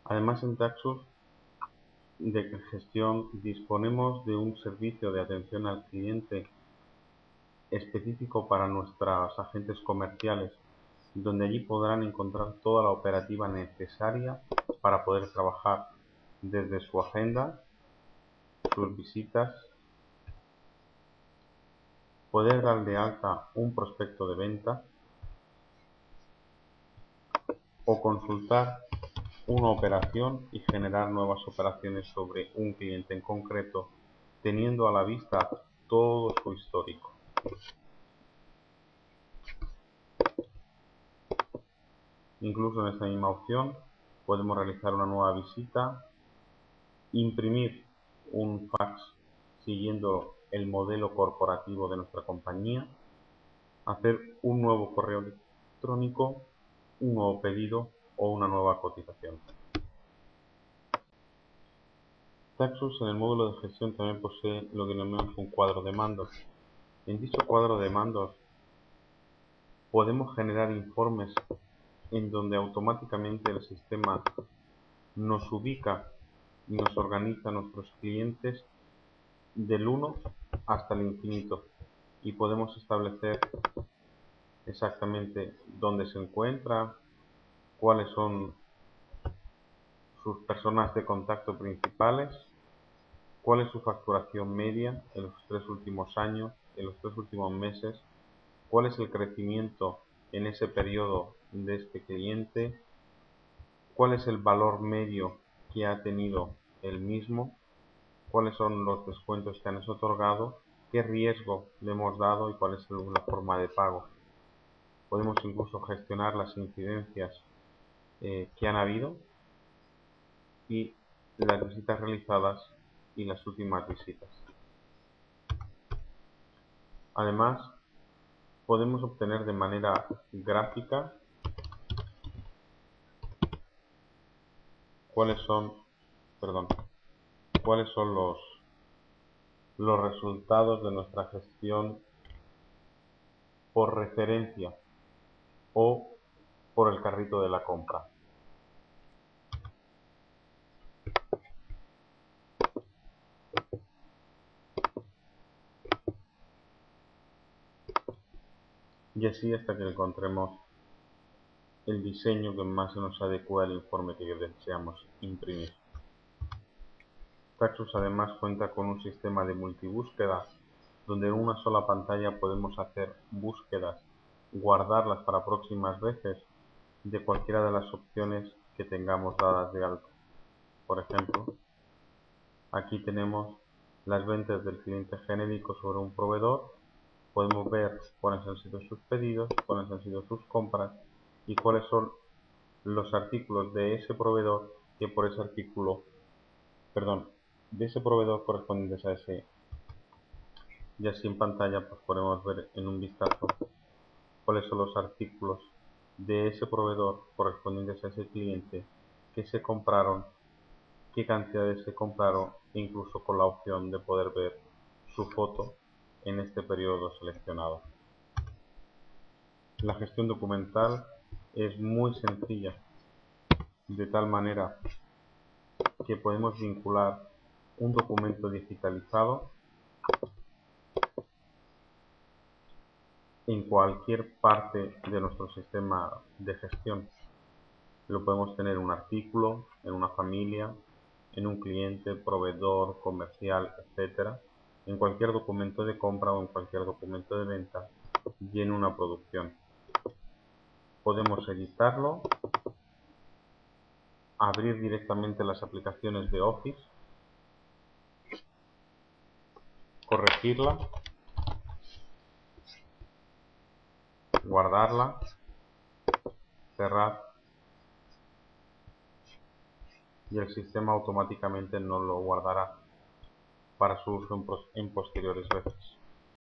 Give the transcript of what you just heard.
Además, en Taxus de gestión disponemos de un servicio de atención al cliente específico para nuestros agentes comerciales, donde allí podrán encontrar toda la operativa necesaria para poder trabajar desde su agenda, sus visitas, poder dar de alta un prospecto de venta o consultar una operación y generar nuevas operaciones sobre un cliente en concreto, teniendo a la vista todo su histórico. Incluso en esta misma opción podemos realizar una nueva visita, imprimir un fax siguiendo el modelo corporativo de nuestra compañía, hacer un nuevo correo electrónico, un nuevo pedido o una nueva cotización. Taxus en el módulo de gestión también posee lo que denominamos un cuadro de mandos. En dicho cuadro de mandos podemos generar informes en donde automáticamente el sistema nos ubica y nos organiza a nuestros clientes del 1 hasta el infinito, y podemos establecer exactamente dónde se encuentra, cuáles son sus personas de contacto principales, cuál es su facturación media en los 3 últimos años, en los 3 últimos meses, cuál es el crecimiento en ese periodo de este cliente, cuál es el valor medio que ha tenido el mismo, cuáles son los descuentos que han otorgado, qué riesgo le hemos dado y cuál es la forma de pago. Podemos incluso gestionar las incidencias que han habido y las visitas realizadas y las últimas visitas. Además, podemos obtener de manera gráfica cuáles son los resultados de nuestra gestión por referencia o por el carrito de la compra. Y así hasta que encontremos el diseño que más se nos adecue al informe que deseamos imprimir. Taxus además cuenta con un sistema de multibúsqueda, donde en una sola pantalla podemos hacer búsquedas, guardarlas para próximas veces de cualquiera de las opciones que tengamos dadas de alta. Por ejemplo, aquí tenemos las ventas del cliente genérico sobre un proveedor. Podemos ver cuáles han sido sus pedidos, cuáles han sido sus compras y cuáles son los artículos de ese proveedor que por ese artículo, de ese proveedor correspondientes a ese. Y así en pantalla pues podemos ver en un vistazo cuáles son los artículos de ese proveedor correspondientes a ese cliente que se compraron, qué cantidades se compraron e incluso con la opción de poder ver su foto en este periodo seleccionado. La gestión documental es muy sencilla, de tal manera que podemos vincular un documento digitalizado en cualquier parte de nuestro sistema de gestión. Lo podemos tener en un artículo, en una familia, en un cliente, proveedor, comercial, etc. En cualquier documento de compra o en cualquier documento de venta y en una producción. Podemos editarlo, abrir directamente las aplicaciones de Office, corregirla, guardarla, cerrar, y el sistema automáticamente nos lo guardará para su uso en posteriores veces.